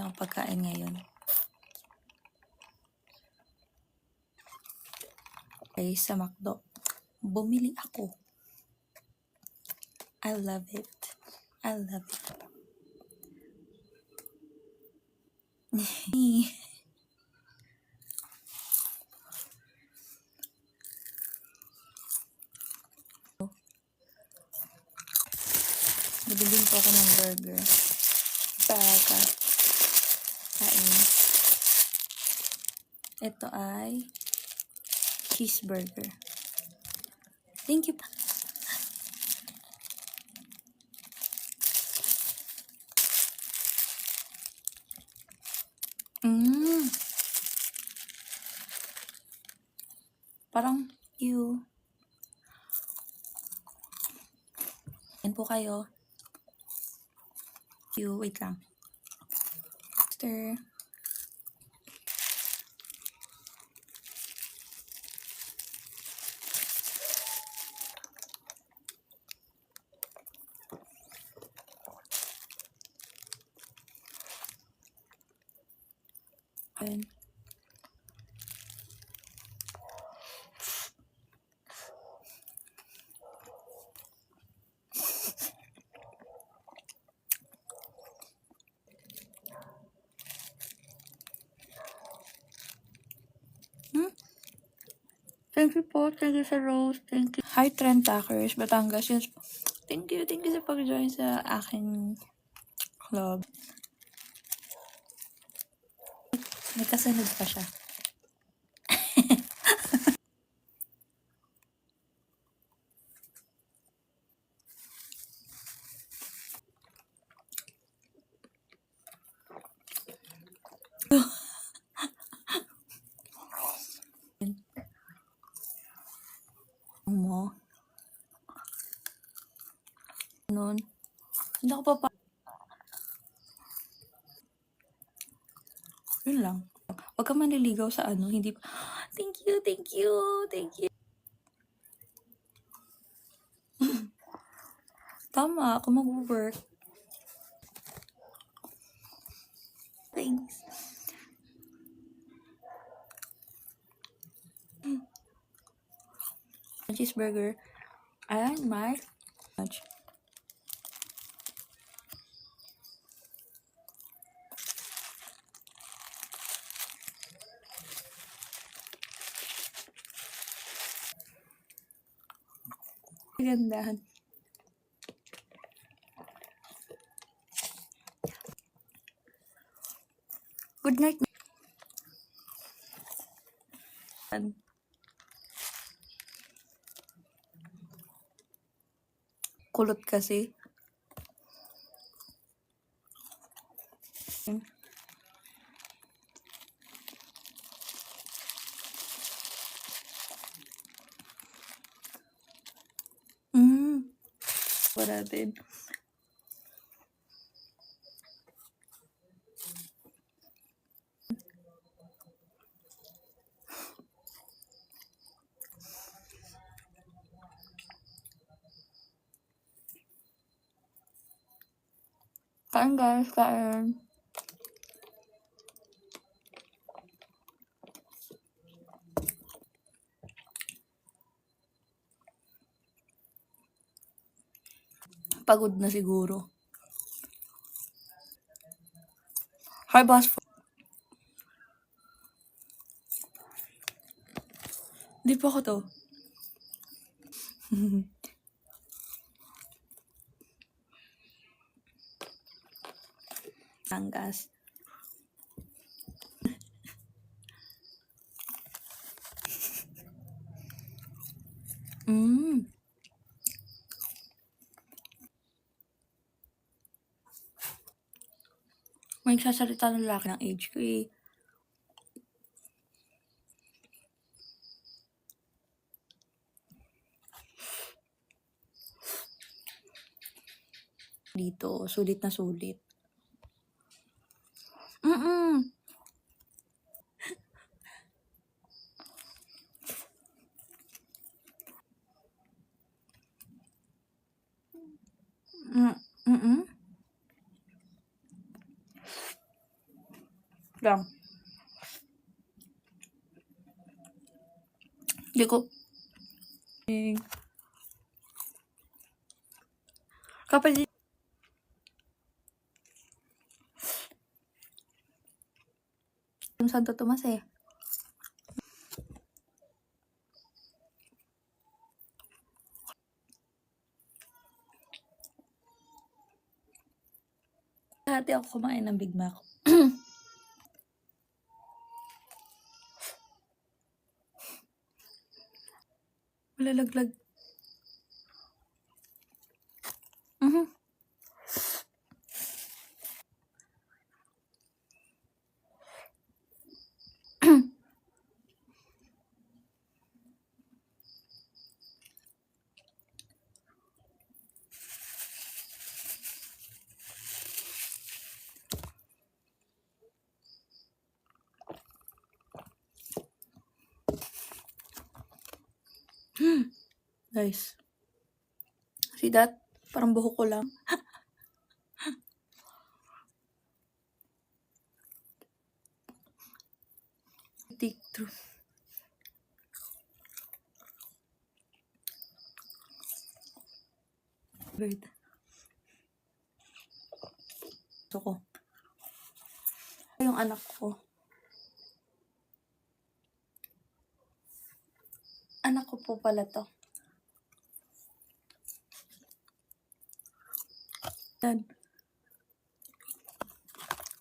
lang ang pagkain ngayon. Okay, sa McDo. Bumili ako. I love it. I love it. Nabilin po ako ng burger. Kain. Ito ay cheeseburger. Thank you. Parang you. Yan po kayo. You, wait lang. Stir. Ayan. Thank you po. Thank you sa rose. Thank you. Hi, Trend Tackers, Batangas. Yes. Thank you. Thank you sa pag-join sa aking club. May kasunod pa siya. Mo. Noon. Hindi ako pa. Yun lang. Huwag ka manliligaw sa ano. Hindi. Thank you. Thank you. Thank you. Tama. Ako mag-work. Thanks. Cheeseburger. Ayan, my much. Gandahan. Good night. Kulot kasi. Wala din. Kain guys, kain. Pagod na siguro. Hi, boss. Di pa ako to. Batangas. May nagsasalita ng lalaki ng age ko eh. Dito, sulit na sulit. Lang. Hindi ko. Kapag yung Santo Tomas eh. Dati ako kumain ng Big Mac. Malalaglag. Guys. See that? Parang buhok ko lang. Dig through. Bird. Gusto ko. Yung anak ko. Anak ko po pala to. Yan.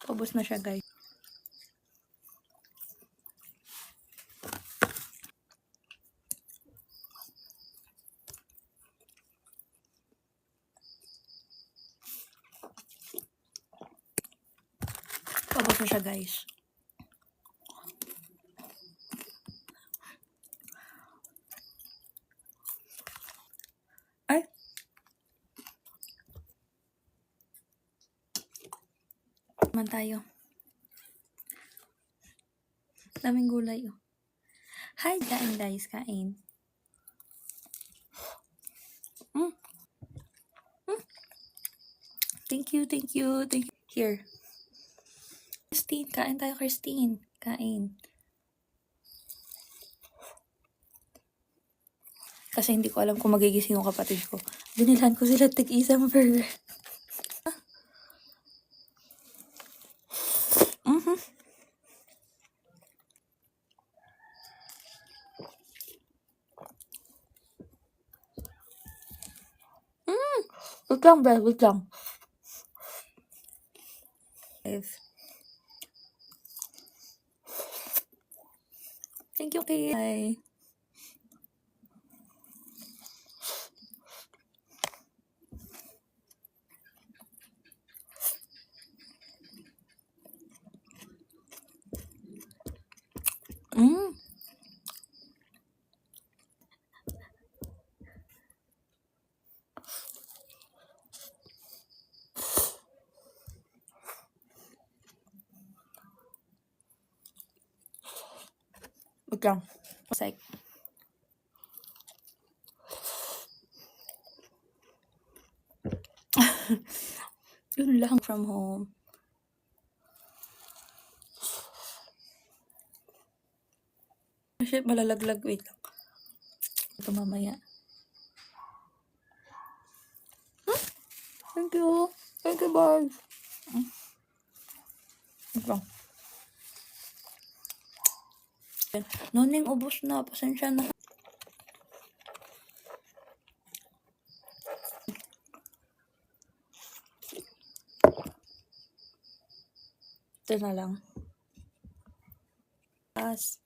Paubos na siya, guys. Paubos na siya, guys. Ay! Man tayo. Daming gulay, oh. Hi, kain guys, kain. Thank you, thank you, thank you. Here. Christine, kain tayo, Christine. Kain. Kasi hindi ko alam kung magigising yung kapatid ko. Binilhan ko sila tig-isang burger. Wait lang, bro. Wait lang. Thank you, Kay. Bye. Wait lang. Like, yun lang from home. Shit, malalaglag. Wait lang. Ito mamaya. Thank you. Thank you, boys. Wait lang. Noning, ubos na. Pasensya na. Ito na lang. Pass.